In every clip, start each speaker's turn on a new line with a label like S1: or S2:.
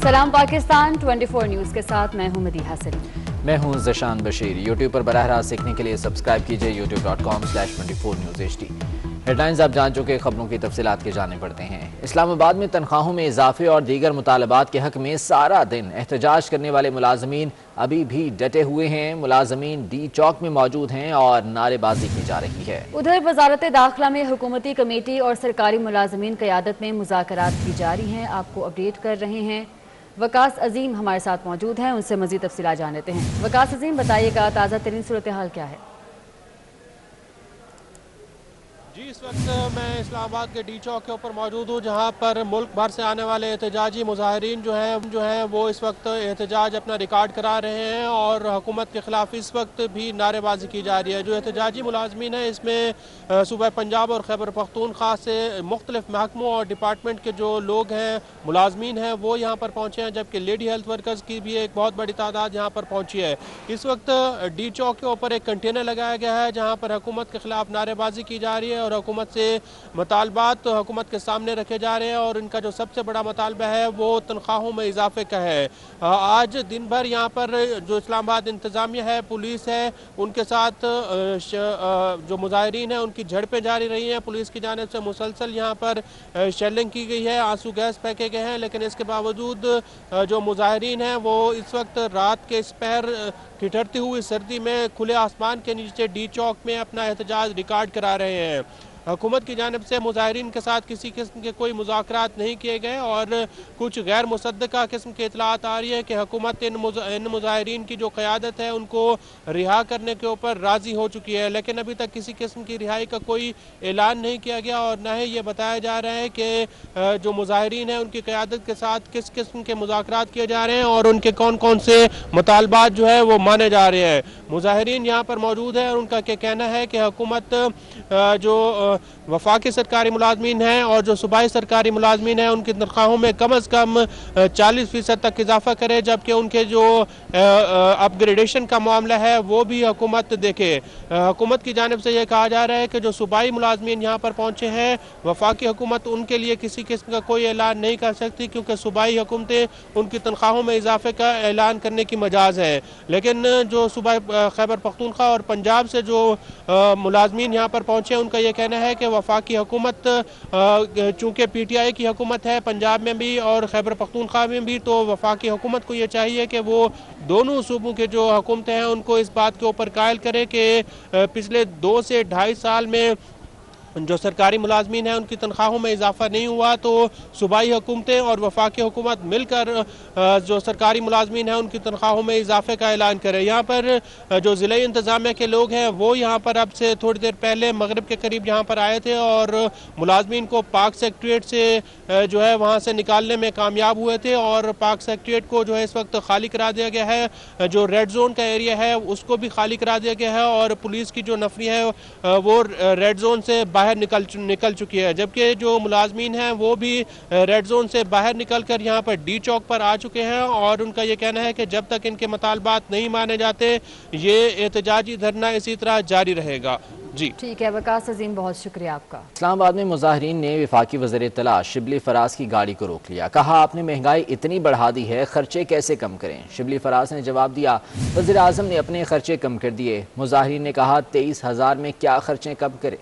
S1: سلام پاکستان 24 نیوز کے ساتھ میں ہوں مدیحہ سلیم۔
S2: میں ہوں ذیشان بشیر۔ یوٹیوب پر براہ راست سیکھنے کے لیے سبسکرائب کیجئے youtube.com/24newshd۔ ہیڈ لائنز آپ جان چکے، خبروں کی تفصیلات کے جانے پڑتے ہیں۔ اسلام آباد میں تنخواہوں میں اضافے اور دیگر مطالبات کے حق میں سارا دن احتجاج کرنے والے ملازمین ابھی بھی ڈٹے ہوئے ہیں۔ ملازمین ڈی چوک میں موجود ہیں اور نعرے بازی کی جا رہی ہے۔
S1: ادھر وزارت داخلہ میں حکومتی کمیٹی اور سرکاری ملازمین قیادت میں مذاکرات کی جاری ہیں۔ آپ کو اپڈیٹ کر رہے ہیں۔ وقاص عظیم ہمارے ساتھ موجود ہیں، ان سے مزید تفصیلات جان لیتے ہیں۔ وقاص عظیم، بتائیے گا تازہ ترین صورتحال کیا ہے؟
S3: جی، اس وقت میں اسلام آباد کے ڈی چوک کے اوپر موجود ہوں، جہاں پر ملک بھر سے آنے والے احتجاجی مظاہرین جو ہیں وہ اس وقت احتجاج اپنا ریکارڈ کرا رہے ہیں اور حکومت کے خلاف اس وقت بھی نعرے بازی کی جا رہی ہے۔ جو احتجاجی ملازمین ہیں، اس میں صوبہ پنجاب اور خیبر پختونخوا سے مختلف محکموں اور ڈپارٹمنٹ کے جو لوگ ہیں، ملازمین ہیں، وہ یہاں پر پہنچے ہیں، جبکہ لیڈی ہیلتھ ورکرز کی بھی ایک بہت بڑی تعداد یہاں پر پہنچی ہے۔ اس وقت ڈی چوک کے اوپر ایک کنٹینر لگایا گیا ہے، جہاں پر حکومت کے خلاف نعرے بازی کی جا رہی ہے اور حکومت سے مطالبات حکومت کے سامنے رکھے جا رہے ہیں، اور ان کا جو سب سے بڑا مطالبہ ہے وہ تنخواہوں میں اضافے کا ہے۔ آج دن بھر یہاں پر جو اسلام آباد انتظامیہ ہے، پولیس ہے، ان کے ساتھ جو مظاہرین ہیں ان کی جھڑپیں جاری رہی ہیں۔ پولیس کی جانب سے مسلسل یہاں پر شیلنگ کی گئی ہے، آنسو گیس پھینکے گئے ہیں، لیکن اس کے باوجود جو مظاہرین ہیں وہ اس وقت رات کے اس پہر ٹھٹھرتی ہوئی سردی میں کھلے آسمان کے نیچے ڈی چوک میں اپنا احتجاج ریکارڈ کرا رہے ہیں۔ حکومت کی جانب سے مظاہرین کے ساتھ کسی قسم کے کوئی مذاکرات نہیں کیے گئے اور کچھ غیر مصدقہ قسم کی اطلاعات آ رہی ہے کہ حکومت ان مظاہرین کی جو قیادت ہے ان کو رہا کرنے کے اوپر راضی ہو چکی ہے، لیکن ابھی تک کسی قسم کی رہائی کا کوئی اعلان نہیں کیا گیا اور نہ ہی یہ بتایا جا رہا ہے کہ جو مظاہرین ہیں ان کی قیادت کے ساتھ کس قسم کے مذاکرات کیے جا رہے ہیں اور ان کے کون کون سے مطالبات جو ہے وہ مانے جا رہے ہیں۔ مظاہرین یہاں پر موجود ہیں اور ان کا کہنا ہے کہ حکومت جو وفاقی سرکاری ملازمین ہیں اور جو صوبائی سرکاری ملازمین ہیں ان کی تنخواہوں میں کم از کم 40% تک اضافہ کرے، جبکہ ان کے جو اپ گریڈیشن کا معاملہ ہے وہ بھی حکومت دیکھے۔ حکومت کی جانب سے یہ کہا جا رہا ہے کہ جو صوبائی ملازمین یہاں پر پہنچے ہیں، وفاقی حکومت ان کے لیے کسی قسم کا کوئی اعلان نہیں کر سکتی، کیونکہ صوبائی حکومتیں ان کی تنخواہوں میں اضافے کا اعلان کرنے کی مجاز ہے۔ لیکن جو صوبہ خیبر پختونخوا اور پنجاب سے جو ملازمین یہاں پر پہنچے ہیں، ان کا یہ کہنا ہے کہ وفاقی حکومت چونکہ پی ٹی آئی کی حکومت ہے پنجاب میں بھی اور خیبر پختونخوا میں بھی، تو وفاقی حکومت کو یہ چاہیے کہ وہ دونوں صوبوں کے جو حکومتیں ہیں ان کو اس بات کے اوپر قائل کرے کہ پچھلے 2 سے 2.5 سال میں جو سرکاری ملازمین ہیں ان کی تنخواہوں میں اضافہ نہیں ہوا، تو صوبائی حکومتیں اور وفاقی حکومت مل کر جو سرکاری ملازمین ہیں ان کی تنخواہوں میں اضافے کا اعلان کرے۔ یہاں پر جو ضلعی انتظامیہ کے لوگ ہیں وہ یہاں پر اب سے تھوڑی دیر پہلے مغرب کے قریب یہاں پر آئے تھے اور ملازمین کو پاک سیکریٹریٹ سے جو ہے وہاں سے نکالنے میں کامیاب ہوئے تھے اور پاک سیکریٹریٹ کو جو ہے اس وقت خالی کرا دیا گیا ہے۔ جو ریڈ زون کا ایریا ہے اس کو بھی خالی کرا دیا گیا ہے اور پولیس کی جو نفری ہے وہ ریڈ زون سے باہر نکل چکی ہے، جبکہ جو ملازمین ہیں وہ بھی ریڈ زون سے باہر نکل کر یہاں پر ڈی چوک پر آ چکے ہیں اور ان کا یہ کہنا ہے کہ جب تک ان کے مطالبات نہیں مانے جاتے یہ احتجاجی دھرنا اسی طرح جاری رہے گا۔ جی
S1: ٹھیک ہے وقاص عظیم، بہت شکریہ آپ کا۔
S2: اسلام آباد میں مظاہرین نے وفاقی وزیر اطلاع شبلی فراز کی گاڑی کو روک لیا۔ کہا آپ نے مہنگائی اتنی بڑھا دی ہے، خرچے کیسے کم کریں؟ شبلی فراز نے جواب دیا، وزیر اعظم نے اپنے خرچے کم کر دیے۔ مظاہرین نے کہا 23,000 میں کیا خرچے کم کریں؟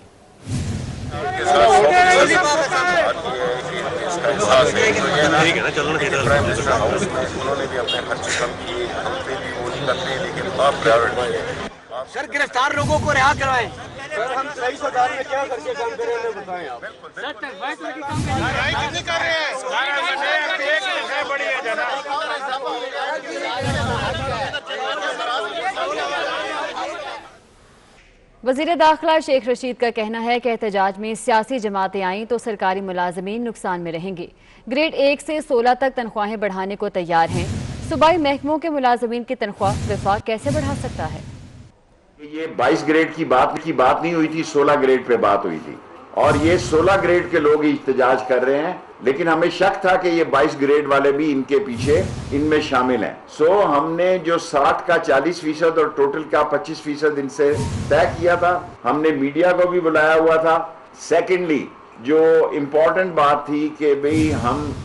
S4: سر گرفتار لوگوں کو رہا کروائیں۔
S5: سر ہم 23,000 میں کیا خرچے کم کریں ہمیں بتائیں آپ۔
S1: وزیر داخلہ شیخ رشید کا کہنا ہے کہ احتجاج میں سیاسی جماعتیں آئیں تو سرکاری ملازمین نقصان میں رہیں گے۔ گریڈ 1 سے 16 تک تنخواہیں بڑھانے کو تیار ہیں۔ صوبائی محکموں کے ملازمین کی تنخواہ وفاق کیسے بڑھا سکتا ہے؟
S6: یہ 22 گریڈ کی بات نہیں ہوئی تھی، 16 گریڈ پہ بات ہوئی تھی اور یہ 16 گریڈ کے لوگ احتجاج کر رہے ہیں، لیکن ہمیں شک تھا کہ یہ 22 گریڈ والے بھی ان کے پیچھے ان میں شامل ہیں۔ ہم نے جو 60 کا 40% اور ٹوٹل کا 25% ان سے طے کیا تھا، ہم نے میڈیا کو بھی بلایا ہوا تھا۔ سیکنڈلی جو امپورٹنٹ بات تھی کہ بھئی ہم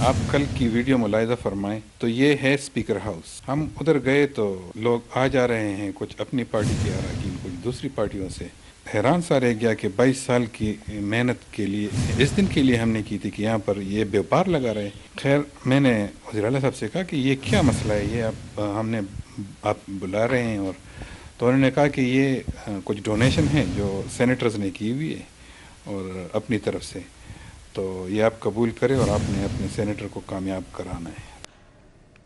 S7: آپ کل کی ویڈیو ملاحظہ فرمائیں تو یہ ہے اسپیکر ہاؤس. ہم ادھر گئے تو لوگ آ جا رہے ہیں، کچھ اپنی پارٹی کے اراکین، کچھ دوسری پارٹیوں سے. حیران سا رہ گیا کہ 22 سال کی محنت کے لیے اس دن کے لیے ہم نے کی تھی کہ یہاں پر یہ بیوپار لگا رہے. خیر میں نے وزیر اعلیٰ صاحب سے کہا کہ یہ کیا مسئلہ ہے، یہ آپ بلا رہے ہیں، اور تو انہوں نے کہا کہ یہ کچھ ڈونیشن ہیں جو سینیٹرز نے کی ہوئی ہے اور اپنی طرف سے، تو یہ آپ قبول کریں اور آپ نے اپنے سینیٹر کو کامیاب کرانا ہے.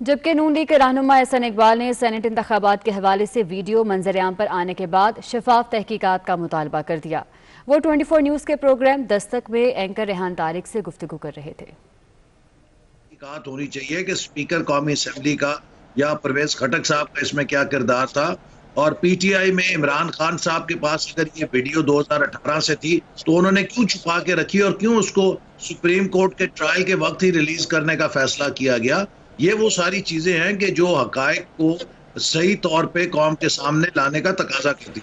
S1: جبکہ نون لیگ کے رہنما احسن اقبال نے سینٹ انتخابات کے حوالے سے ویڈیو منظر عام پر آنے کے بعد شفاف تحقیقات کا مطالبہ کر دیا. وہ 24 نیوز کے پروگرام دستک میں اینکر ریحان طارق سے گفتگو کر رہے تھے.
S8: تحقیقات ہونی چاہیے کہ اسپیکر قومی اسمبلی کا یا پرویز خٹک صاحب کا اس میں کیا کردار تھا، اور پی ٹی آئی میں عمران خان صاحب کے پاس اگر یہ ویڈیو 2018 سے تھی تو انہوں نے کیوں چھپا کے رکھی اور کیوں اس کو سپریم کورٹ کے ٹرائل کے وقت ہی ریلیز کرنے کا فیصلہ کیا گیا. یہ وہ ساری چیزیں ہیں کہ جو حقائق کو صحیح طور پہ قوم کے سامنے لانے کا تقاضا کرتی.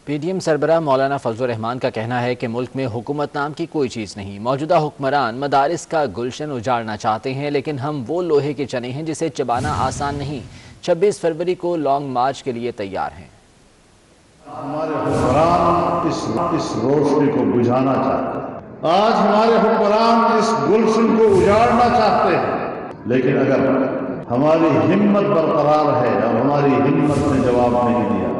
S2: پی ڈی ایم سربراہ مولانا فضل الرحمان کا کہنا ہے کہ ملک میں حکومت نام کی کوئی چیز نہیں. موجودہ حکمران مدارس کا گلشن اجاڑنا چاہتے ہیں، لیکن ہم وہ لوہے کے چنے ہیں جسے چبانا آسان نہیں. 26 فروری کو لانگ مارچ کے لیے تیار ہیں.
S9: ہمارے حکمران اس روشنی کو بجھانا چاہتے ہیں. آج ہمارے حکمران اس گلشن کو اجاڑنا چاہتے ہیں، لیکن اگر ہماری ہمت برقرار ہے اور ہماری ہمت نے جواب نہیں دیا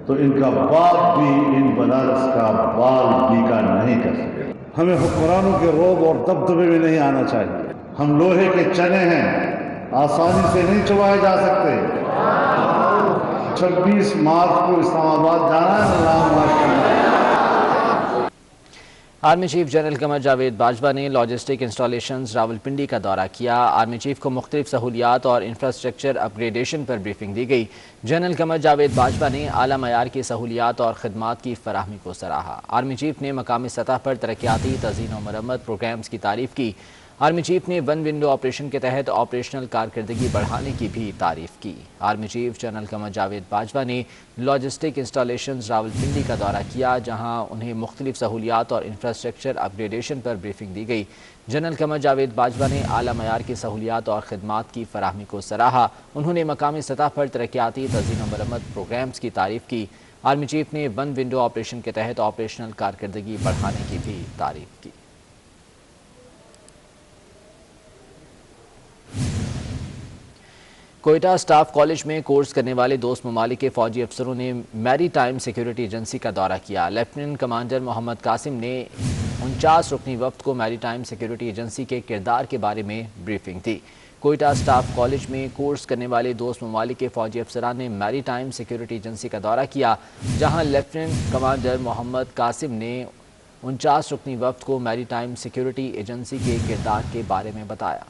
S9: تو ان کا باپ بھی ان بنارس کا بال بیکا نہیں کر سکے. ہمیں حکمرانوں کے روب اور دبدبے میں نہیں آنا چاہیے. ہم لوہے کے چنے ہیں، آسانی سے نہیں چبائے جا سکتے. 26 مارچ کو اسلام آباد جانا ہے، لانگ مارچ کرنا ہے.
S2: Army chief general Qamar Javed Bajwa نے لاجسٹک انسٹالیشنز راولپنڈی کا دورہ کیا. آرمی چیف کو مختلف سہولیات اور انفراسٹرکچر اپ گریڈیشن پر بریفنگ دی گئی. جنرل قمر جاوید باجوہ نے اعلیٰ معیار کی سہولیات اور خدمات کی فراہمی کو سراہا. آرمی چیف نے مقامی سطح پر ترقیاتی تزئین و مرمت پروگرامز کی تعریف کی. آرمی چیف نے ون ونڈو آپریشن کے تحت آپریشنل کارکردگی بڑھانے کی بھی تعریف کی. Army chief general Qamar Javed Bajwa نے لاجسٹک انسٹالیشنز راولپنڈی کا دورہ کیا، جہاں انہیں مختلف سہولیات اور انفراسٹرکچر اپ گریڈیشن پر بریفنگ دی گئی. جنرل قمر جاوید باجوہ نے اعلیٰ معیار کی سہولیات اور خدمات کی فراہمی کو سراہا. انہوں نے مقامی سطح پر ترقیاتی تزئین و مرمت پروگرامز کی تعریف کی. آرمی چیف نے ون ونڈو آپریشن کے تحت آپریشنل کارکردگی بڑھانے کی بھی تعریف کی. کوئٹہ اسٹاف کالج میں کورس کرنے والے دوست ممالک کے فوجی افسروں نے میری ٹائم سیکیورٹی ایجنسی کا دورہ کیا. لیفٹیننٹ کمانڈر محمد قاسم نے 49 رکنی وفد کو میری ٹائم سیکیورٹی ایجنسی کے کردار کے بارے میں بریفنگ دی. کوئٹہ اسٹاف کالج میں کورس کرنے والے دوست ممالک کے فوجی افسران نے میری ٹائم سیکیورٹی ایجنسی کا دورہ کیا، جہاں لیفٹیننٹ کمانڈر محمد قاسم نے 49 رکنی وفد کو میری ٹائم سیکیورٹی ایجنسی کے کردار کے بارے میں بتایا.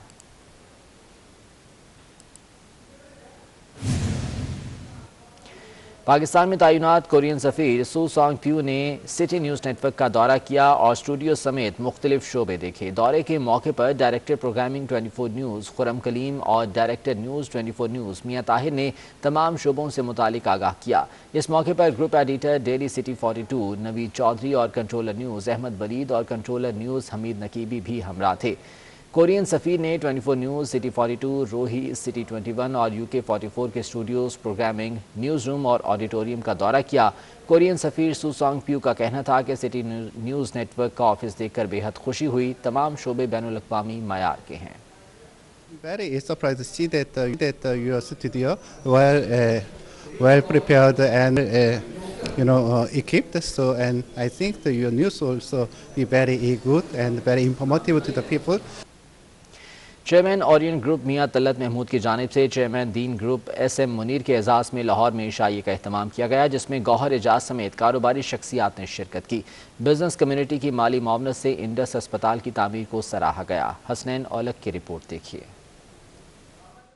S2: پاکستان میں تعینات کورین سفیر سو سانگ پیو نے سٹی نیوز نیٹ ورک کا دورہ کیا اور اسٹوڈیو سمیت مختلف شعبے دیکھے. دورے کے موقع پر ڈائریکٹر پروگرامنگ 24 نیوز خرم کلیم اور ڈائریکٹر نیوز 24 نیوز میاں طاہر نے تمام شعبوں سے متعلق آگاہ کیا. اس موقع پر گروپ ایڈیٹر ڈیلی سٹی 42 نوید چودھری اور کنٹرولر نیوز احمد ولید اور کنٹرولر نیوز حمید نقیبی بھی ہمراہ تھے. کورین سفیر نے 24 نیوز سٹی 42 روہی سٹی 21 اور UK 44 کے اسٹوڈیوز پروگرامنگ نیوز روم اور آڈیٹوریم کا دورہ کیا. کورین سفیر سو سانگ پیو کا کہنا تھا کہ سٹی نیوز نیٹ ورک کا آفس دیکھ کر بے حد خوشی ہوئی. تمام شعبے بین الاقوامی معیار کے ہیں.
S10: Very surprised to see that your studio well prepared and equipped. So and I think that your news also be very good and very informative to the people.
S2: Chairman Orient group Mian Talat Mahmood کی جانب سے chairman Deen group SM Munir کے اعزاز میں لاہور میں عشائیے کا اہتمام کیا گیا، جس میں گوہر اعجاز سمیت کاروباری شخصیات نے شرکت کی. بزنس کمیونٹی کی مالی معاونت سے انڈس اسپتال کی تعمیر کو سراہا گیا. حسنین اولک کی رپورٹ دیکھیے.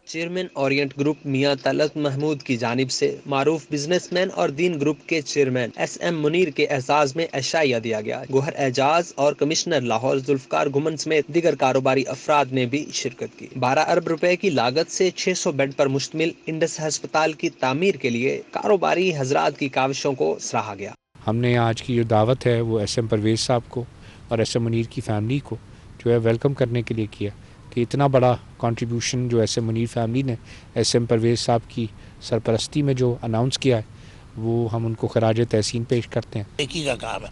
S11: Chairman Orient group Mian Talat Mahmood کی جانب سے معروف بزنس مین اور دین گروپ کے چیئرمین SM منیر کے اعزاز میں عشائیہ دیا گیا. گوہر اعجاز اور کمشنر لاہور ذوالفقار گھمن سمیت دیگر کاروباری افراد نے بھی شرکت کی. 12 ارب روپے کی لاگت سے 600 بیڈ پر مشتمل انڈس ہسپتال کی تعمیر کے لیے کاروباری حضرات کی کاوشوں کو سراہا گیا.
S12: ہم نے آج کی جو دعوت ہے وہ SM پرویز صاحب کو اور SM منیر کی فیملی کو جو ہے ویلکم کرنے کے لیے کیا کہ اتنا بڑا کنٹریبیوشن جو ایس ایم منیر فیملی نے ایس ایم پرویز صاحب کی سرپرستی میں جو اناؤنس کیا ہے وہ ہم ان کو خراج تحسین پیش کرتے ہیں.
S13: ایک ہی کا کام ہے.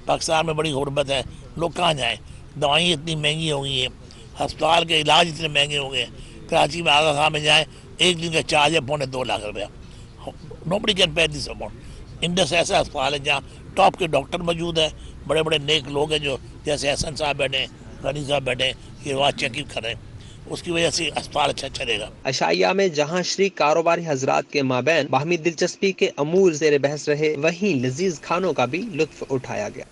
S13: پاکستان میں بڑی غربت ہے, لوگ کہاں جائیں, دوائیں اتنی مہنگی ہو گئی ہیں, ہسپتال کے علاج اتنے مہنگے ہو گئے ہیں. کراچی میں آغا خان میں جائیں, ایک دن کا چارج ہے 2.25 لاکھ روپیہ. Nobody can pay this amount. Indus ایسا ہسپتال ہے جہاں ٹاپ کے ڈاکٹر موجود ہیں, بڑے بڑے نیک لوگ ہیں جو جیسے حسن صاحب بیٹھے ہیں, غنی صاحب بیٹھے ہیں, یہ وہاں چیک اپ کر رہے ہیں. اس کی وجہ سے اسپتال اچھا چلے گا.
S11: عشائیہ میں جہاں شریک کاروباری حضرات کے مابین باہمی دلچسپی کے امور زیر بحث رہے, وہیں لذیذ کھانوں کا بھی لطف اٹھایا گیا.